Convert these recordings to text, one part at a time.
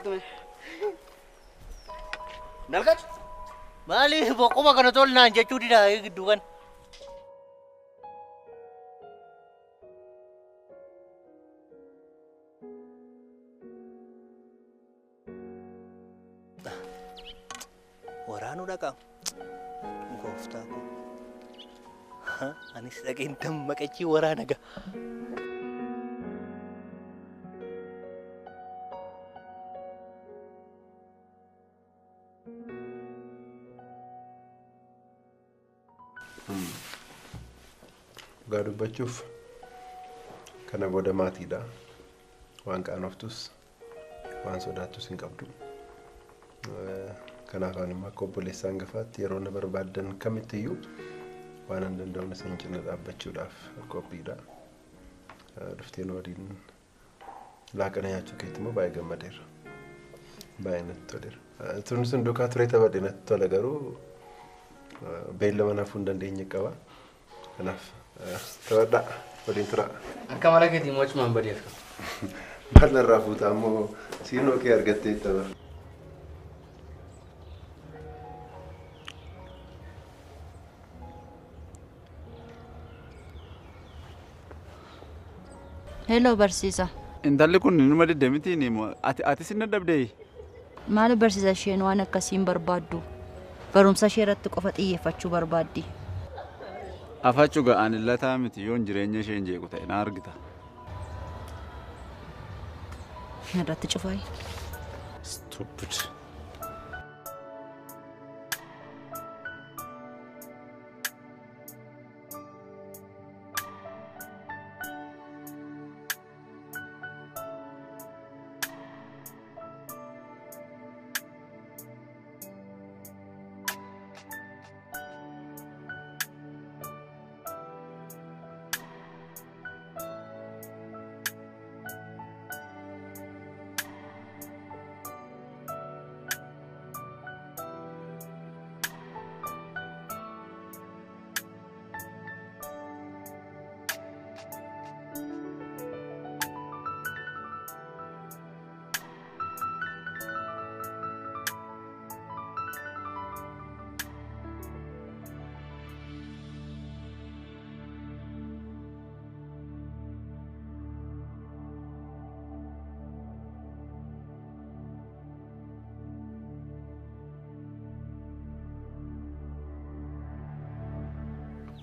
Kottume. Nalgat. Mali bokkuma kana tolnaan jechuu dida gidduu kan. Waraanu dhaqaa. Gooftaa ko. Anis dhaqeen dammaqachii waraana ga'a. Gadu bachuf kana boda maatiidha waan qaanoftus waan sodaatus hin qabdu kanaaf anuma obboleessaan gafaatti yeroo na barbaadan kamittiyyuu waan an danda'u isin cina dhaabbachuudhaaf qophiidha dhufteen waliin laaqana nyaachuu keetti immoo baay'ee gammadeera baay'ee natti toleera turni sun duukaa ture taphadhe natti tola garuu beellama naafuu hin dandeenye qaba kanaaf Tawada, boleh tura. Akka malah ke timur cuma beri aku. Malah rafu tamu, sino ke harga teta. Hello Barsisa. Intalli kun numa deddeemiti ni mo ati sinna dabdee. Maal Barsisa isheen waan akkasiin barbaaddu. Barumsa ishee irratti qofa xiyyeeffachuu barbaaddi. Afachu ga'aan illataa miti yoon jireenya ishee hin jeequ ta'e na argita. Irratti cufaayi. Stupid.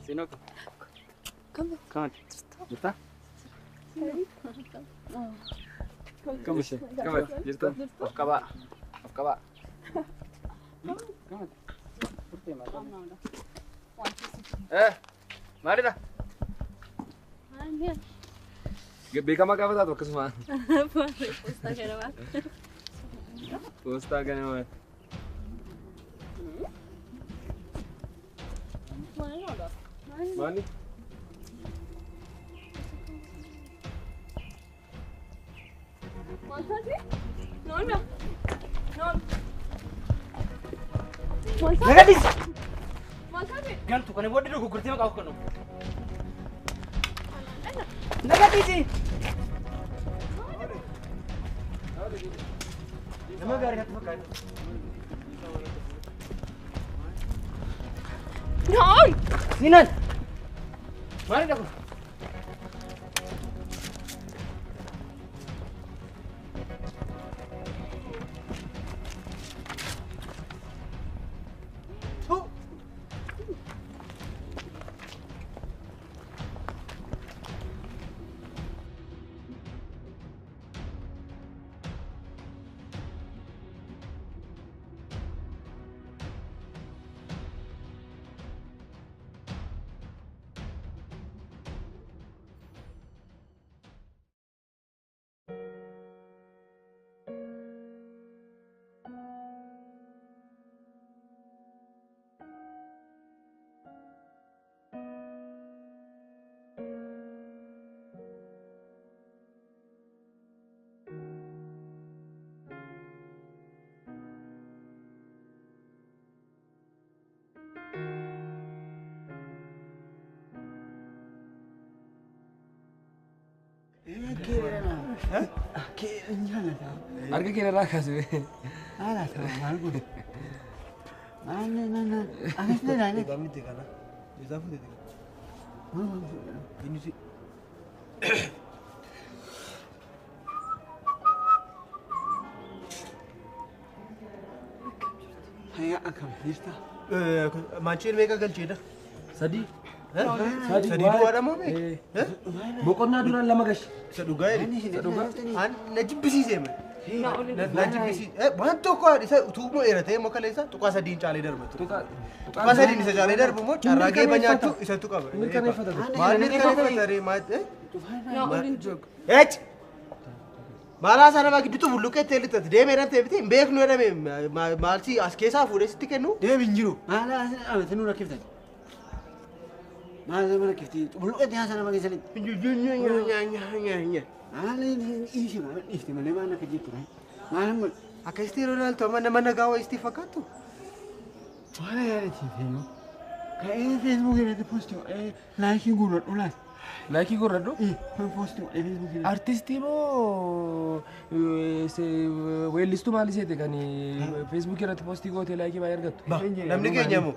Sino? Come. Come. Jirta? Come sih? Come. Jirta? Of kaba. Of kaba. Come. Mari dah. Bekam apa kata tu kesuma? Posta kenapa? Posta kenapa? Mani? Non. Nagadis. Masabi. Gantu kan buat dulu gugurti mak aku kan. Nagadis. Nama gari kat makan. Non. Sinan. Mari dah. Huh? Harka kee irraa kaasee. Manceen meeqa galcheedha? Sadii. Sadii duwwaadha moo meeqa? Boqonnaa duraan lama gashi. Isa dhugaa jedhe. Isa dhugaa. Na jibbisiisee mee? Na jibbisiisee. Waan tokko isa tuumoo eeratee moo kaleessa tuqaa sadiin caalee darbatu. Tuqaa sadiin isa caalee darbu moo carraa geeba nyaattu isatu qaba. Mirkaneeffata. Maal mirkaneeffata? Maal? Eechi! Maalaa sana maa gidduutu bulluqee teellitatti deemee dhaan teebitee hin beeknu jedhame maalsi as keessaa fuudhee sitti kennu? Deemi hin jiru. Maalaa asii nu rakkiftani. Maal nama rakkifti? Bulluqee yaa sana maa keessanitti? Maal dhiisi maal dhiifti malee maal akka jettu raa? Maal mul? Akkasitti yeroo ilaaltu amma nama nagaa wayisti fakkaattu? Maal yaadachiif heeyyuu? Ka'ee feesbuukii irratti poostii laayikii guurradhu laata? Laayikii godhadhu. Poostii feesbuukii irratti. Artistii moo weellistuu maal iseete kan feesbuukii irratti poostii gootee laayikii baay'ee argattu? Namni keenya moo?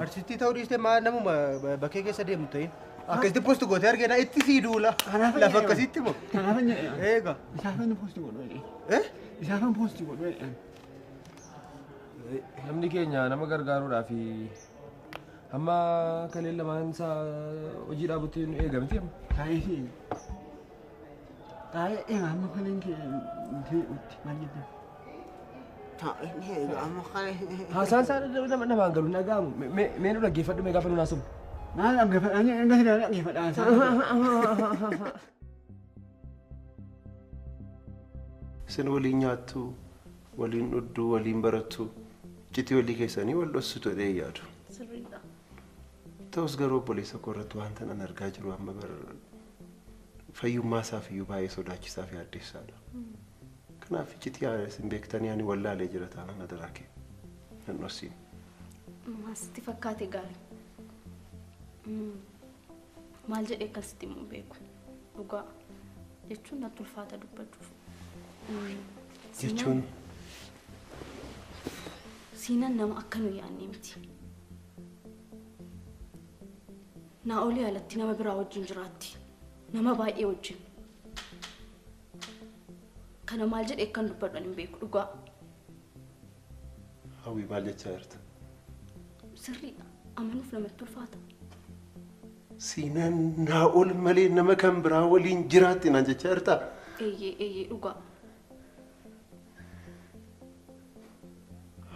Artistii ta'uu dhiistee maal namuma bakkee keessa deemtu ta'in? Akkasitti poostii gootee argina itti siiduula. Lafa akkasitti moo? Kanaaf hin jedhe. Eega. Isaafan poostii godhu jedhe. Isaafan poostii godhu jedhe. Namni keenya nama gargaaruudhaaf amma kaleen lamaan isaa hojii dhaabutti nu eegamti amma. Taa'ee taa'ee amma kaleen kee maal jedhama? Taa'ee amma kalee. Haasaan isaa namaan galu nagaamu. Mee nu dhaggeeffadhu mee gaafa nu naasamu. Maal dhaggeeffadhaa? Isin waliin nyaattu, waliin dhudduu, waliin barattu, citii walii keessanii wal dhossutu jedhee yaadu. Sirriidha. Ta'us garuu obboleessa koo irratti waan tan argaa jiru amma fayyummaa isaaf iyyuu baay'ee sodaachisaa fi addeessaadha. Kanaaf citii isin beektanii ani wallaalee jira taanaan adaraa kee nan dhossiin. Maasitti fakkaate gaarii. Maal jedhee akkasitti immoo beeku. Dhugaa jechuun natti ulfaata dubbachuuf. Jechuun Siinan nama akka nu yaadne miti. Naa olii alatti nama biraa wajjin jiraatti. Nama baay'ee wajjin. Kana maal jedhee akkan dubbadhan hin beeku dhugaa. hawwii maal jechaa jirta? Sirriidha. Amanuuf namatti ulfaata. Siinan naa ol malee nama kan biraa waliin jiraatti naan jechaa jirta? Eeyyee dhugaa.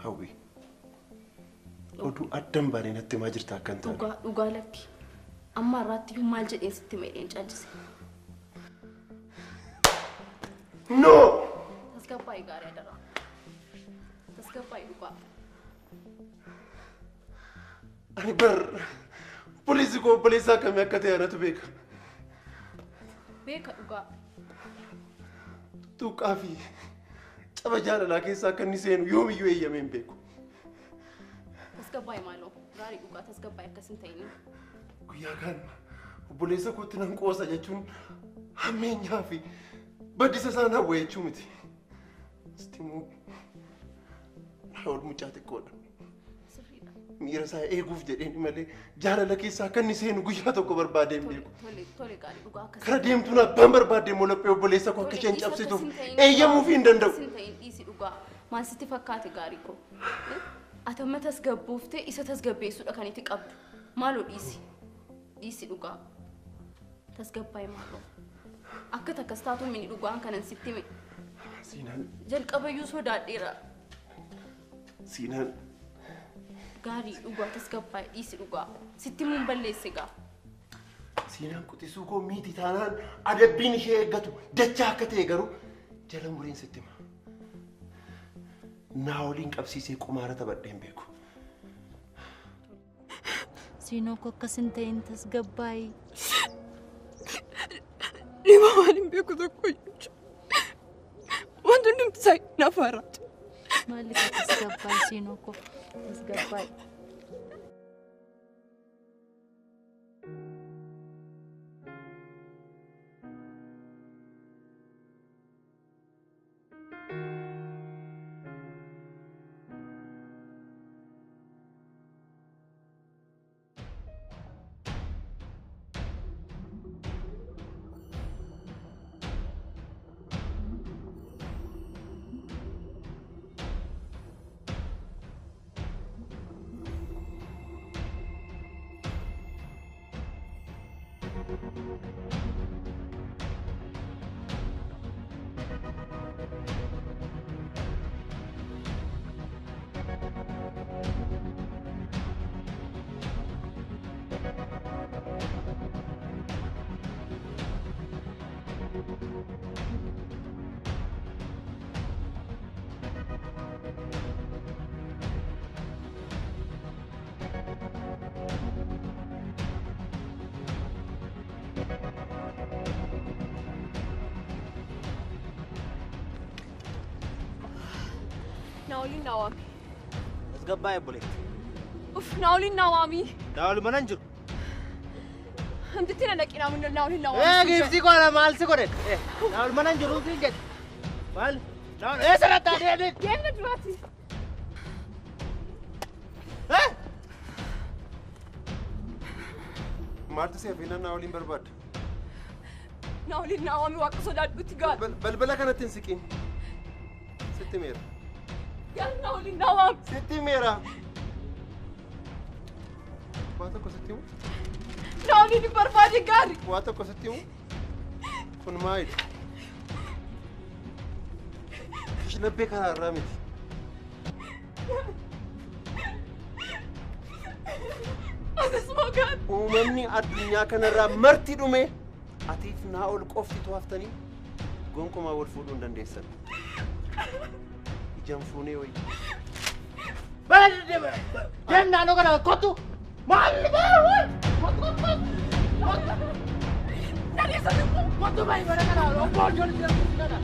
Hawwii. Oduu addan baanee natti himaa jirta akkan taane. Dhugaa lakki. Amma irraatti iyyuu maal jedheen sitti meedheen caalchise. No! Tasgabbaa'ii gaarii adaraa. Tasgabbaa'ii dhugaa. Ani bar polisi ko polisa akkamii akka ta'e anatu beeka. Beeka dhugaa. Tuuqaa fi caba jaalalaa keessaa akka inni seenu yoomiyyuu eeyyamee hin beeku. Tasgabbaa'ii maaloo gaarii dhugaa tasgabbaa'ii akkas hin ta'ini. Guyyaa kan obboleessa kootti nan qoosa jechuun hammeenyaa fi baddisa isaan hawwa jechuu miti. Istimuu naa ol mucaa xiqqoodha. Miira isaa eeguuf jedheen malee jaalala keessaa akka inni seenu guyyaa tokko barbaadee hin beeku. Tole gaarii dhugaa akkas. Kara deemtuun abbaan barbaadee molophee obboleessa koo akka isheen cabsituuf eeyyamuu fi hin danda'u. Sin ta'in dhiisi dhugaa. Maal sitti fakkaate gaarii koo? Ati amma tasgabbooftee isa tasgabbeessuudha kan itti qabdu. Maaloo dhiisi? Dhiisi dhugaa. Tasgabbaa'ee maaloo? Akka takkas taatu mini dhugaan kanan sitti hime. Siinaan. Jalqabayyuu sodaadheera. Siinaan. Gaarii dhugaa tasgabbaa'ee dhiisi dhugaa. Sitti muun balleesse gaa. Siinaan quxisuu koo miiti taanaan adabbiin ishee eeggatu dachaa akka ta'e garuu jala mureen sitti hima. Naa waliin qabsiisee qumaara taphadhee hin beeku. Siinoo koo akkas hin ta'in tasgabbaa'ii. Dhimma waan hin beeku tokko iyyuu. Wanti hundumti isaa naaf haaraati. Maaliif tasgabbaa'ii siinoo koo tasgabbaa'ii. ناولي النوامي اسقبا يا بوليت اوف ناولي النوامي ناولي مننجر همدتنا لكينا من ناولي النوامي ايه كيف تقول انا مال سكورت ايه ناولي مننجر وفي جد مال ناولي ايه سنة تانية دي يلا دلوقتي ايه مالت سيفينا ناولين برباد ناولي النوامي واقصد البتقال بلبلا كانت تنسكين 6 ميرا يلا ناولي النوامي 6 ميرا واتكو 6 ناولي بربادي قاري واتكو 6 كن مايد ايش نبيك على الرامد هذا اسمه قال ومني الدنيا كان رامرتي دومي اتيف ناول قفتي توفتني قومكم اول فودون دنديسن جنفوني وي بلد جمنا لو كنا كوتو مال كوتو باي بره كنا لو بول جول كنا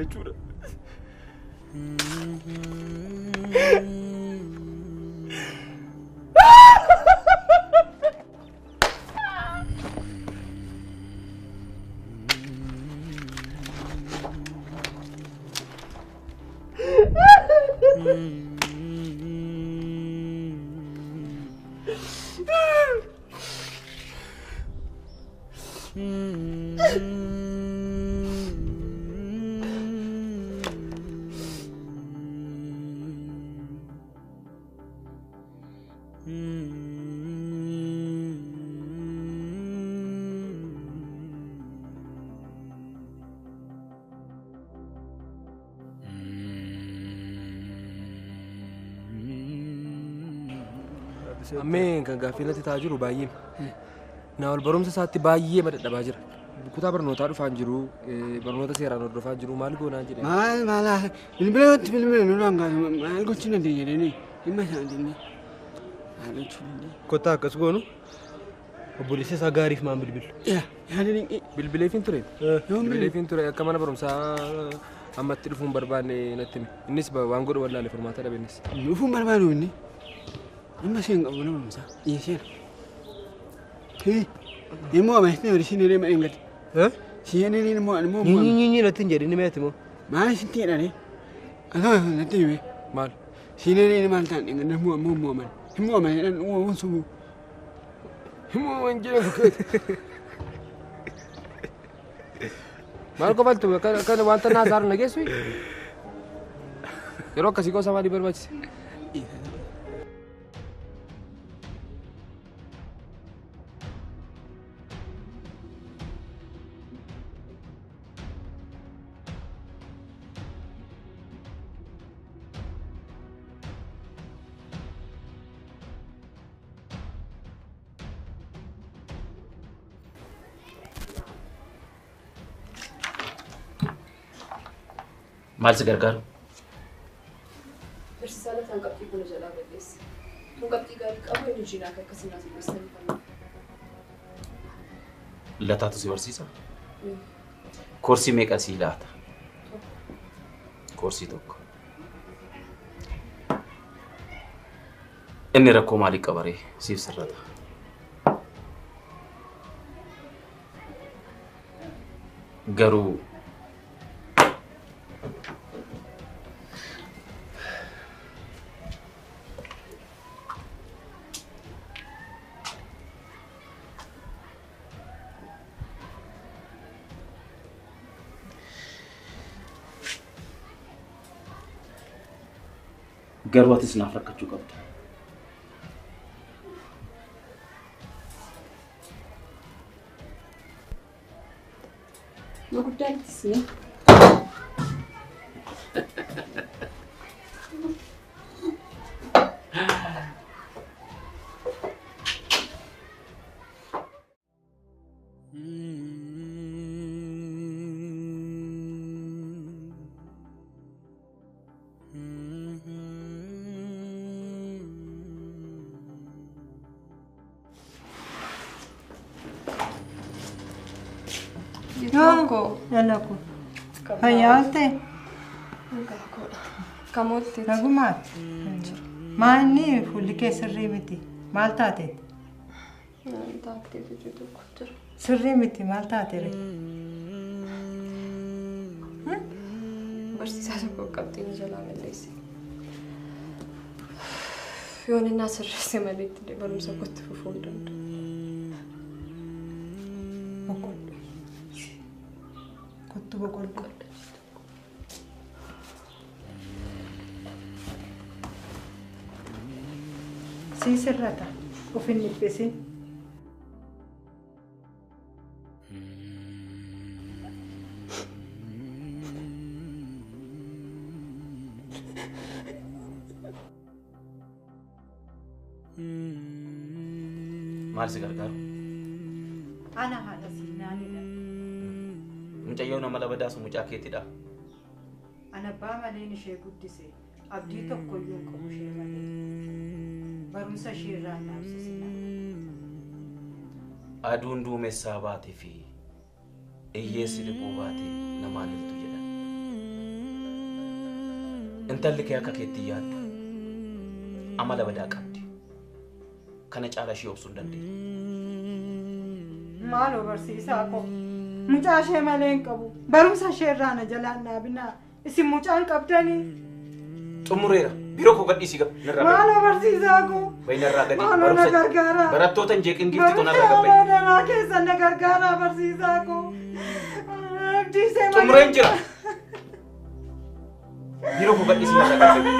jechuudha. Ammeen kan gaaffii natti taa'aa jiru baay'ee na wal barumsa isaatti baay'ee madadhabaa jira. kutaa barnootaa dhufaan jiru barnoota seeraan hordofaa jiru maal goonaa jedhee. Maal bilbila nu langaatu maal gochuu dandeenya jedhanii dhimma isaanii maal gochuu dandeenya. Kottaa akkas goonu obboleessa isaa gaariif maan bilbilu. Bilbileefin ture. Bilbileefin ture akka mana barumsaa ammatti dhufuun barbaanne natti hime. Innis waan godhu wallaalee furmaata dhabe innis. Dhufuun barbaadu inni dhimma isheen qabu mana barumsaa dhiyeesseera. Immoo amansiisni wali isheen hiree malee gadi. Isheen immoo Nyinyi natti hin jedhin meeti moo. maal isitti jedhanii akkama natti hime Maal? isheen hiree maal ta'an dhingana immoo aman sumu. Himoo waan jedhamu maal qofaltu kan wanta naasaar nageessu yeroo akkasii qosa maalii barbaachise? Maal si gargaaru? Barsiisaan afaan qabxii kun jalaa balleesse. Kun qabxii gaarii qabu inni jiraa akka akkasii naaf ibsan fanna. Lataatu si barsiisa? Koorsii meeqa sii laata? Koorsii tokko. Inni rakkoo maalii qabaree siif sirrata? Garuu atis naaf rakkachuu qabda. Gurguddaattis ni. Yalaku. Hayalte. Kamotti. Nagumaat. Maanni fulli kee sirrii miti. Maal taateet? Taatee jechuudha jira. Sirrii miti maal taatere? Barsiisaa tokko qabxiin jalaa balleesse. Yoon inni asirreesse malee itti barumsa kootti fufuu hin danda'u. Kottu boqolqol. Sii sirrata of hin dhiphisin. Maal si gargaaru? Ana haadha siinaanidha. Mucayyoo nama laba daasu mucaa keetidha. Ana abbaa maleen ishee guddise abdii tokkoyyuu hin qabu ishee malee. Barumsa ishee irraa dhaabsisina. Aduun duumessaa baatee fi iyyeessi dhibbuu baatee namaan iltu jedhan. Intalli kee akka keetti yaaddu amala badaa qabdi. Kana caala ishee obsuu hin dandeenye. Maaloo barsiisaa ko mucaa ishee malee hin qabu. Barumsa ishee irraa na jalaan dhaabinaa. Isin mucaan qabdanii. Xumureera. Biroo koo gadhiisii gab. Maaloo barsiisaa ko. Baynarraa gadi. Maaloo na gargaara. Barattoota hin jeeqin gifti tonarraa gabbay. Barumsa danaa keessa na gargaara barsiisaa ko. Abdiisee malee. Xumureen jira. Biroo koo gadhiisii narraa gabbay.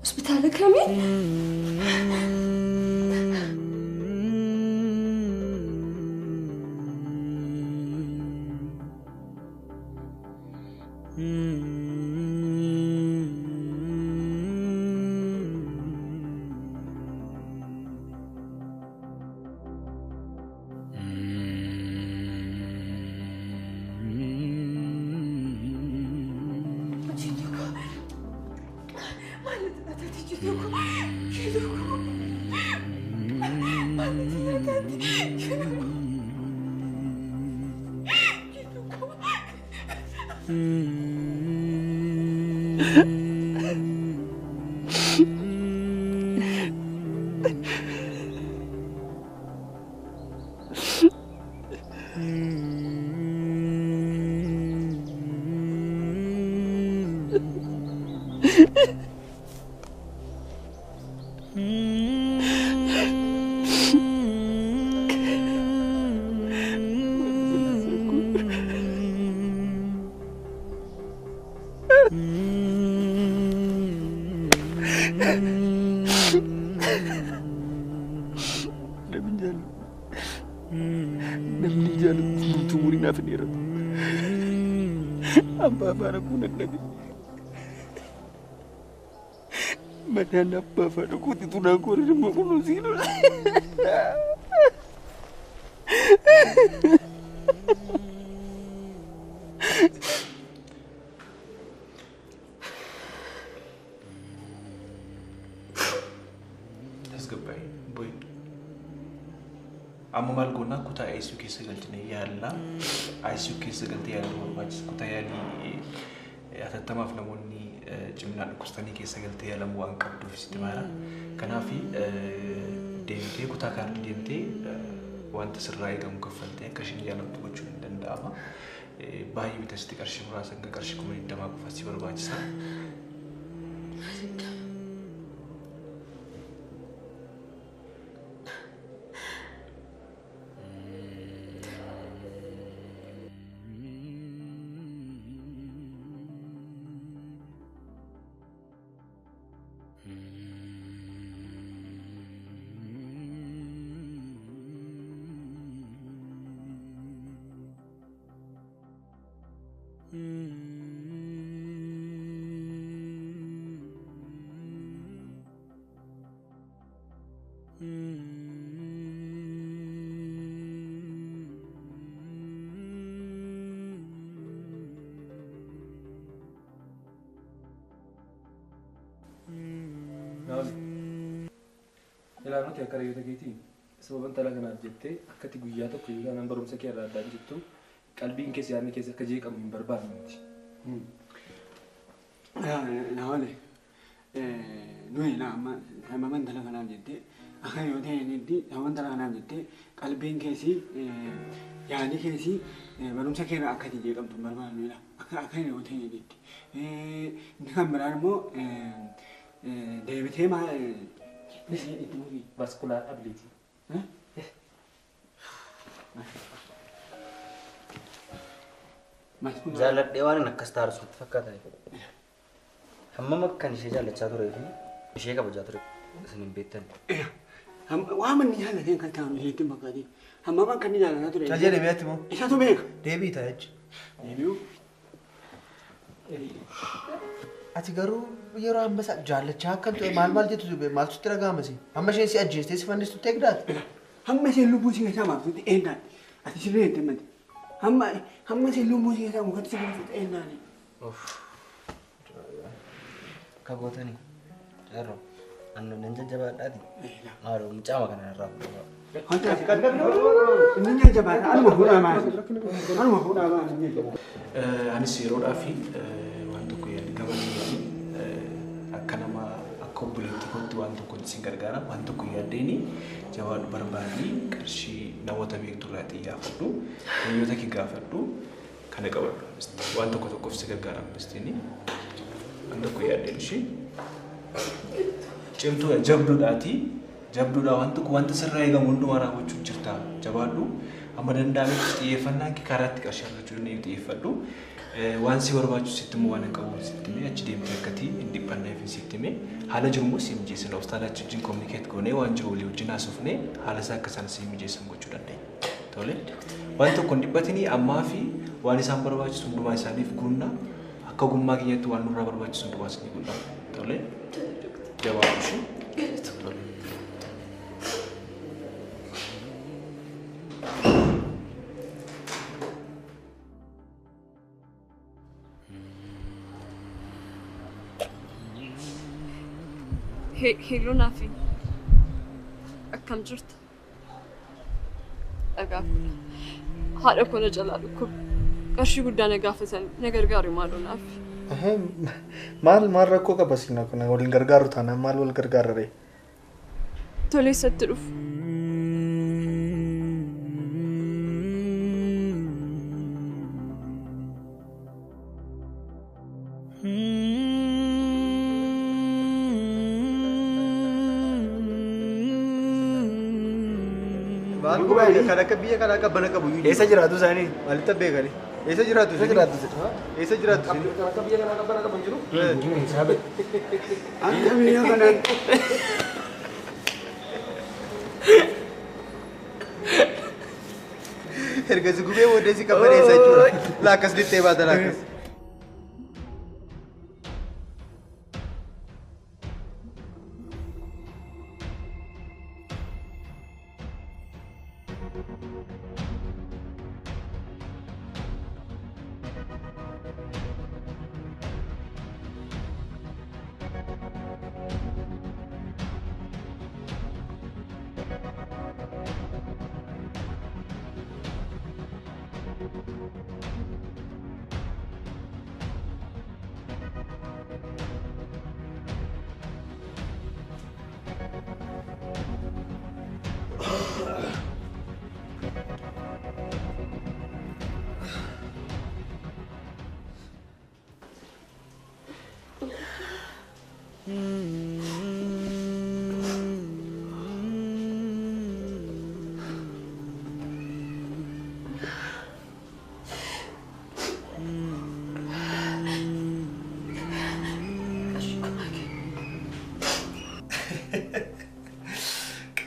ሆስፒታል ከሚል Mana apa pada ku itu nak kau rumah kuno sini. Tasgabba'i boy. Amma maal goonaa kutaa ICU keessa galchine yaalla. ICU keessa galtee yaala barbaachisu kutaa yaalii atattamaaf namoonni cimnaan dhukkubsatanii keessa galtee yaalamu waan qabduuf sitti maara. Kanaaf deemtee kutaa kaan deemtee wanta sirraa eegamu kaffaltee akka isheen yaalamtu gochuun ni danda'ama. Baay'ee bitasitti qarshii muraasa hanga qarshii 20,000 qofa si barbaachisa. Ilaaluuti akka reeyyoota keetii sababan talaa kanaaf jettee akkati guyyaa tokko yoo nan barumsa kee irraa addaan jettu qalbiin keessa yaadni keessa akka jeeqamu hin barbaadne miti. Naawale nuyi sababan talaa kanaaf jettee akka yoo ta'e sababan talaa kanaaf jettee qalbiin keessi yaadni keessi barumsa kee irraa akkati jeeqamtu hin barbaadnudha. Akka yoo ta'e jetti. Inni kan biraan immoo deebitee maal vascular ability. Jaaladhee waan akkas taarisutti fakkaata. Hammam akkan ishee jaallachaa turee fi ishee kabajaa ture isin hin beektan. Waan manni jaallatee kan taa'u isheetti fakkaate. Hammam akkan inni jaallataa ture. Jajjee deebi'aatti moo? Isaatu beeka. Deebii ta'a jechuudha. Deebi'u. Ati garuu yeroo ammasaa jaallachaa akkan ture maal jettu maaltu itti dhaga'amasi? Amma isheen si ajjeestee si fannistutti eegdaati? Hamma isheen lubbuu si keessaa baaftutti eendaati. Ati sirrii hin timmati. Hamma isheen lubbuu si keessaa mukatti si baaftutti eendaani. Kagootanii yeroo annu nan jajjabaadhaati. Maaloo mucaama kana irraa fuudhaa. Inni jajjabaadha. Anuma fuudhaa maali? Anuma fuudhaa maali? Anis yeroodhaaf waan tokko yaadni gabaanii akka nama akka obboleetti kootti waan tokko isin gargaara waan tokko yaaddeeni jawaadhu barbaadni qarshii namoota beektu irraa xiyyaafadhu hiriyoota kee gaafadhu kana qabadhu waan tokkoof si gargaara mistini anda ko yaadde shi cimtu jabduudhaati jabduudha wanta sirraa eegamu hundumaa raawwachuu jirta jabaadhu amma danda'ametti xiyyeeffannaan kee karaatti qarshii argachuu ni xiyyeeffadhu waan si barbaachisu sitti immoo waan qabu sitti mee achi deemtee akkati indipendent fi sitti mee haala jiru si mijeessan obstaala achi wajjin communicate goonee waan jiru walii wajjin haasofnee haala isaa akka isaan si mijeessan gochuu dandeenya. Tole waan tokko hin dhiphatini ammaa fi waan isaan barbaachisu hundumaa isaaniif guunna akka gummaa keenyatti waan nurraa barbaachisu hundumaa isaanii guunna. Tole jabaadhu shi. Hello Nafi. Akkam jirta? Dhagaa. Haadha koo na jalaa dhukku. Qarshii guddaa na gaafatan na gargaaru maaloo Nafi. Maal rakkoo qaba sinna kun waliin gargaaru taanaan maal wal gargaarra ree? Tolee isatti dhufu. Kana akka biyya kana akka bana qabu eessa jiraatu isaanii maalitti beekani eessa jiraatu eessa jiraatu kana akka biyya kana akka bana qabu jiru akka biyya kana erga gubee wodeesi qabaneessa jechuudha laakas dittee baata laakas.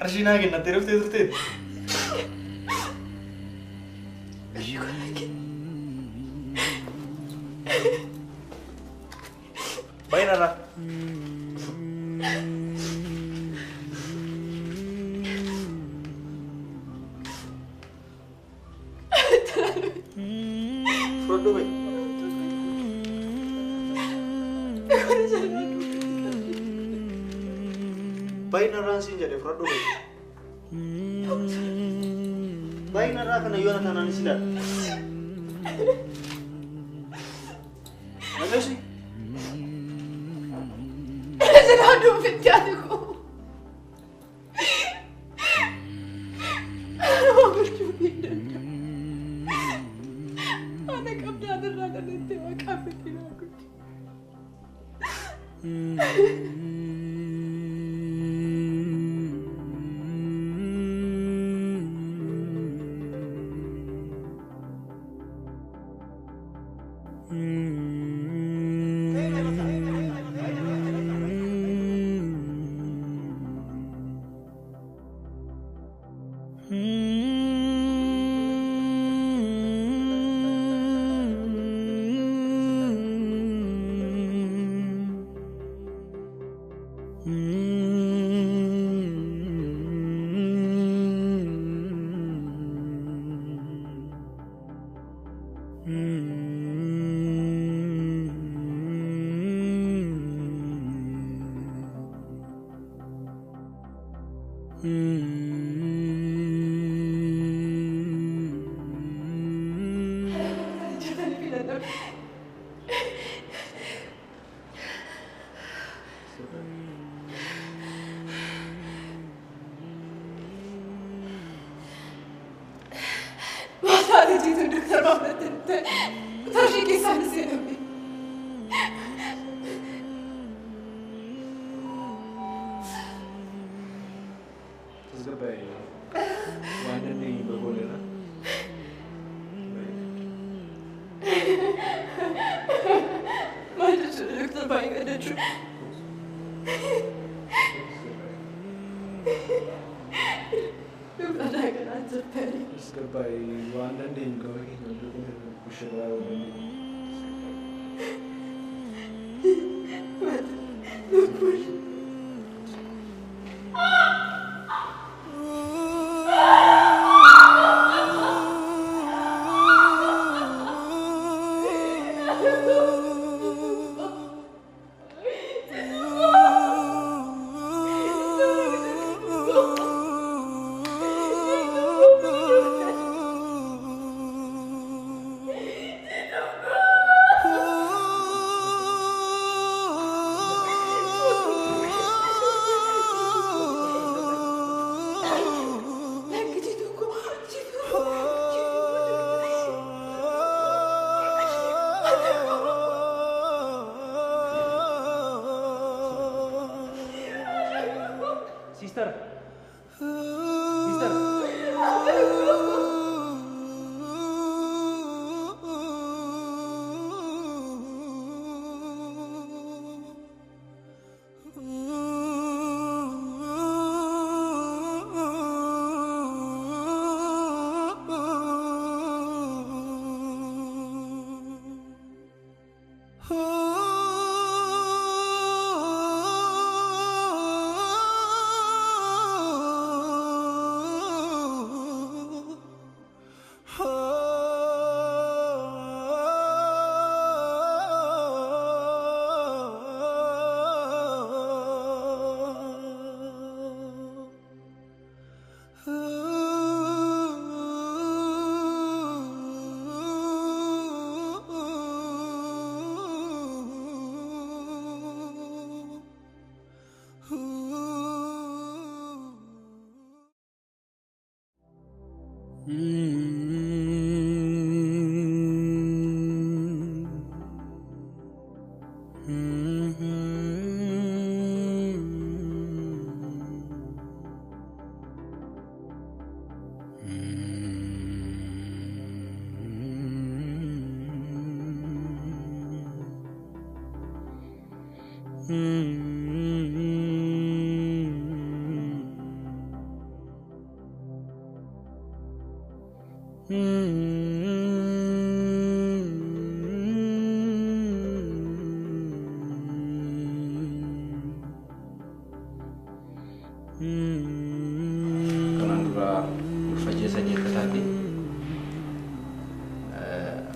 Arjuna kenna terus terus. Baik Nara. Produk baik. Baik Nara sih jadi produk baik. Baik Nara kena Yona tanah sila. Apa sih? Aduh, fitianku. Aduh, bercumi. Anak abdi ada nanti makan bikin aku. Sadece doktor Mahmet'in. te tashi ke sanse nabi Tasgabay. Wala na yung bagola na. Madde çocuklar baygın çocuk. Lütfen ayağına zırperi. Tasgabay. Wala na yung gawin. Kushara. Sister. Kanaan dura ulfajjee sadii akka taate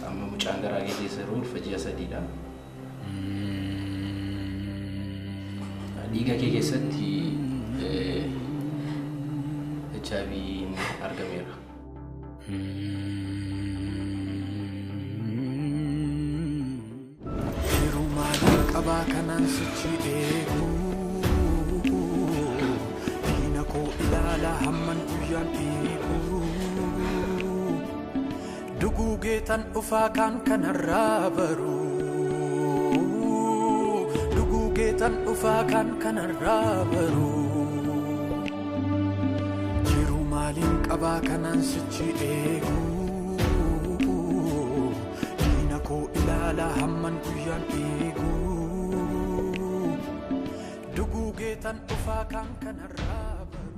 amma mucaan garaa keessa jiru ulfajjee sadiidha. Dhiiga kee keessatti HIV'n argameera. Yeroo maaliin qabaa kanaan sichi eegu diina koo ilaalaa hamman guyyaan eegu duguugeetan dhufaa kan kanarraa baru duguugeetan dhufaa kan kanarraa baru yeroo maaliin qabaa kanaan sichi eegu ko ilala hamman guyyaan eegu duguugeetan dhufaa kan kanarraa baru.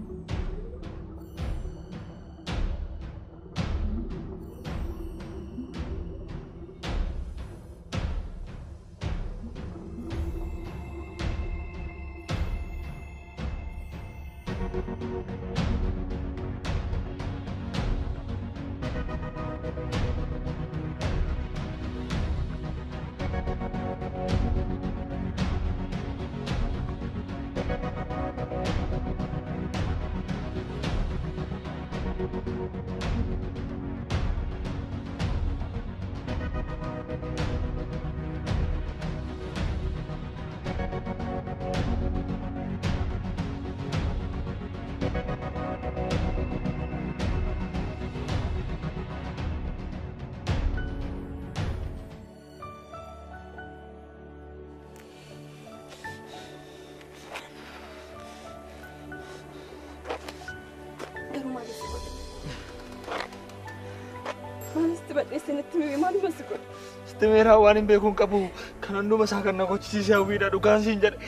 Maalis badheessee natti himee maaluma si godhe? Sitti meeraa waan hin beekuun qabu kan hunduma isaa kan na gochisiisee hawwiidha dhugaan siin jedhe.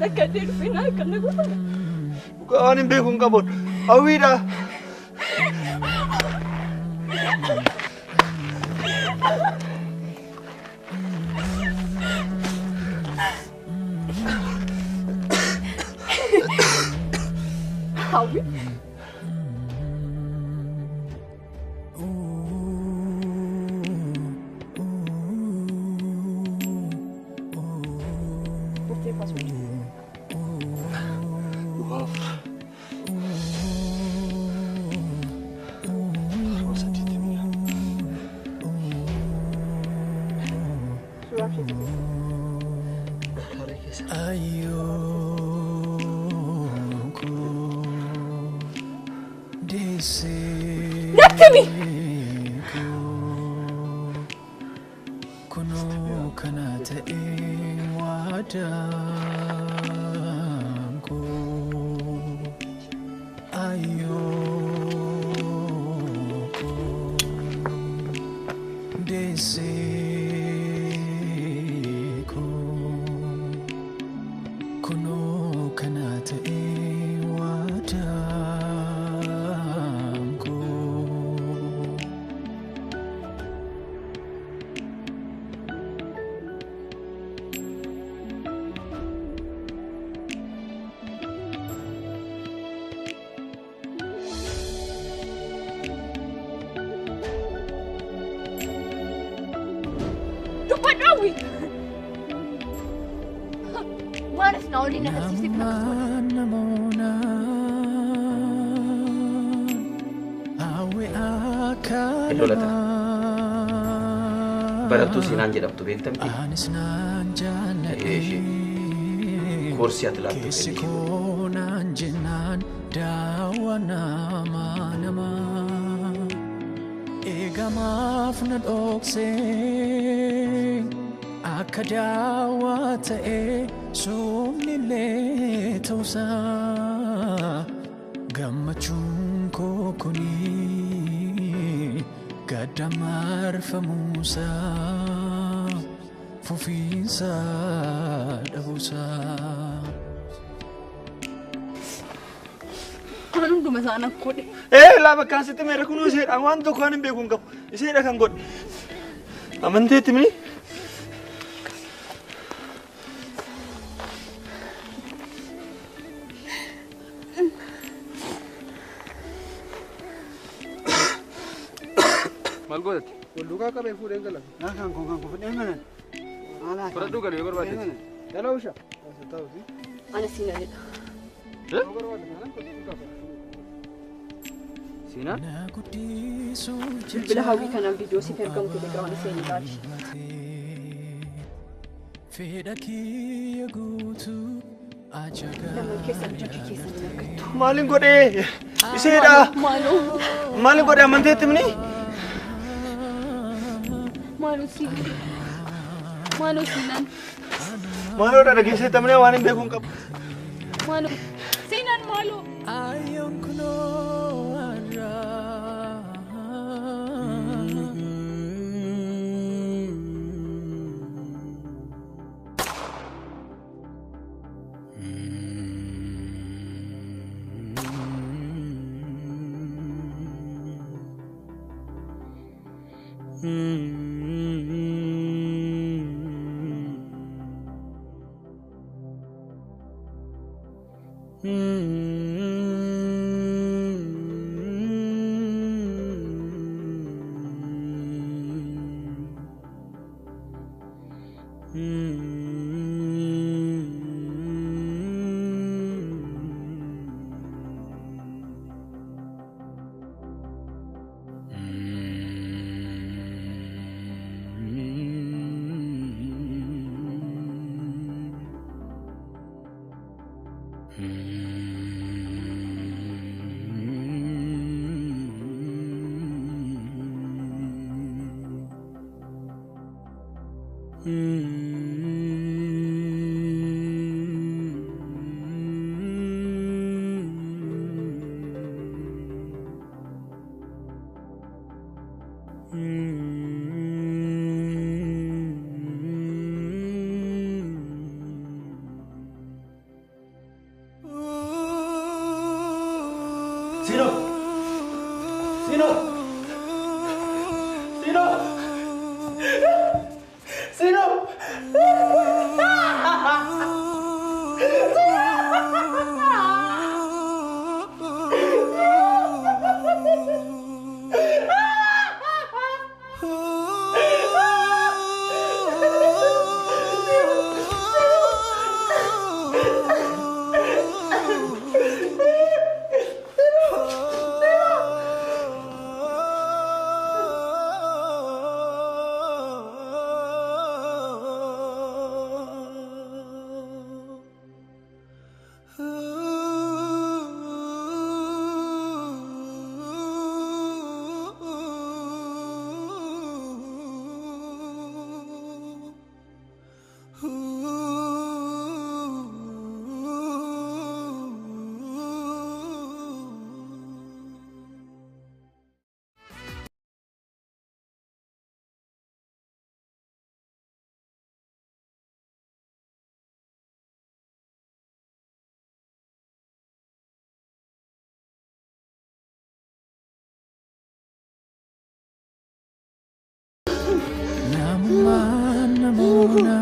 Akka addee dhufee naa kan na godhan. Dhugaa waan hin beekuun qabu hawwiidha. Hawwi. Maalis na waliin agarsiisee kan Indolata. Barattuu Siinaan jedhamtu beektamti? Koorsii ati laattu Akka daawwaa ta'ee soomnillee ta'uusaa gammachuun koo kunii gadda marfamuusaa fufiinsaa dhabuusaa. Kan hunduma isaan akkoodhe. Laa bakkaan sitti meera kunuu iseedhaan waan tokko waan hin beekuun qabu. Iseedha kan godhe. Amanteetti mini? Maal godhate? Walduukaa qabee fuudheen galan. Kan kun fudheen galan. Fudhadhuu galee yoo barbaadde. Dhala usha. Ana Siinanidha. Siinaan? Bilbila hawwii kanaan viidiyoo siif ergamu telegiraama isheen ilaali. Lamaan keessan jakki keessan hin argattu. Maalin godhee? Iseedha. Maalin godhee amanteetti mini? Maaloo Siinaan. Maaloo Siinaan. Maaloo dhageessee tamnee waan hin beekuun qabu. Maaloo Siinaan maaloo. Sino? Sino? Sino? Sino? Namuna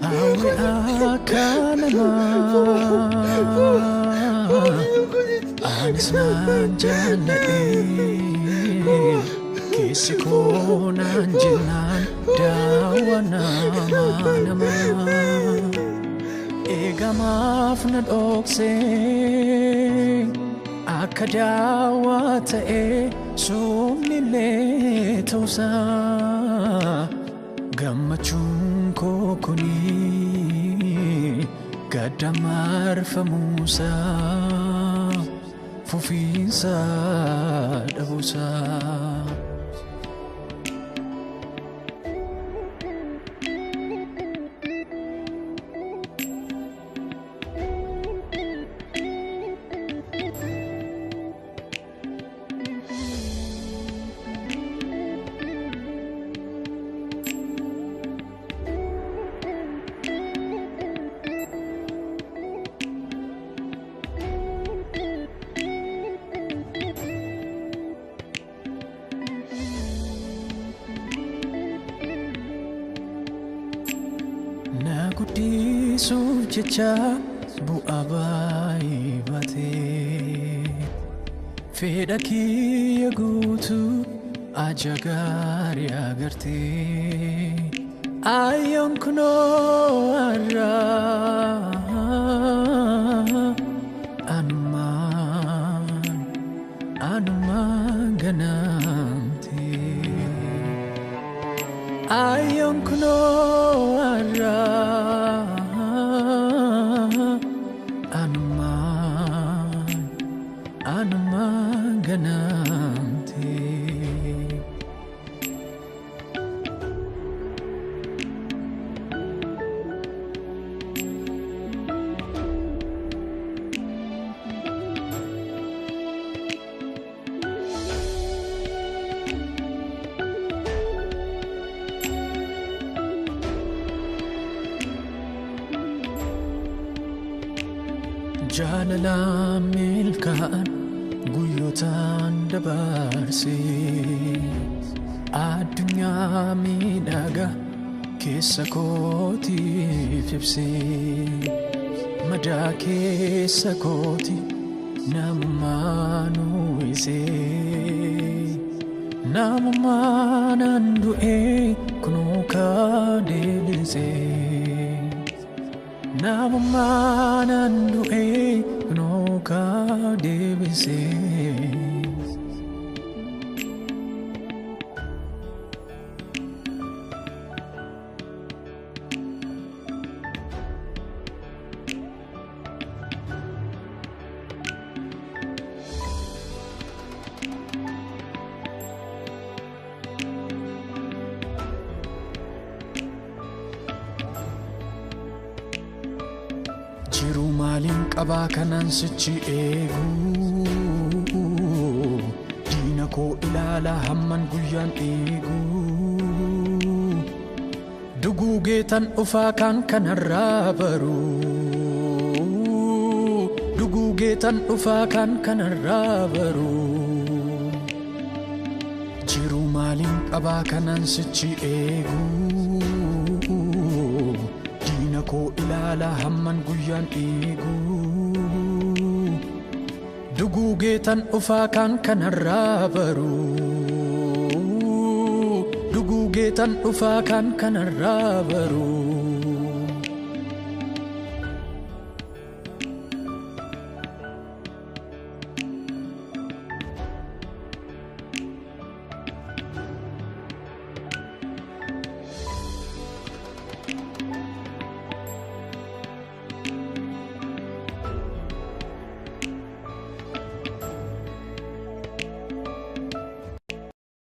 awe akanama anis manjane kisiko nanjinan dawana nama egamaf nadokse akadawa ta'e sumnile tausa gammachun ko kuni gadamar famusa fufinsa dabusa Jecha bu'a baay'ee fedha kiyya guutu aja gaarii agartee ayyoon kunoo arraa anumaan ganamtee ayyoon kunoo arraa Anuman ganamte Jalala milkaan guyyotaan dabarse addunyaa miidhaga keessa kootiif ibse madaa keessa kooti namummaan uwwise namummaan an du'ee kunoo kaa deebise namummaan an du'ee kunoo kaa deebise jiru maalin qabaa kanan sichi eegu diina koo ilaala hamman guyyaan eegu duguugeetan dhufaa kan kanarraa baru Dugugeetan dhufaa kan kanarraa baruu jiru maaliin qabaa kanan sichi eeguu diina koo ilaala hamman guyyaan eeguu dugugeetan dhufaa kan kanarraa baruu dugugeetan dhufaa kan kanarraa baruu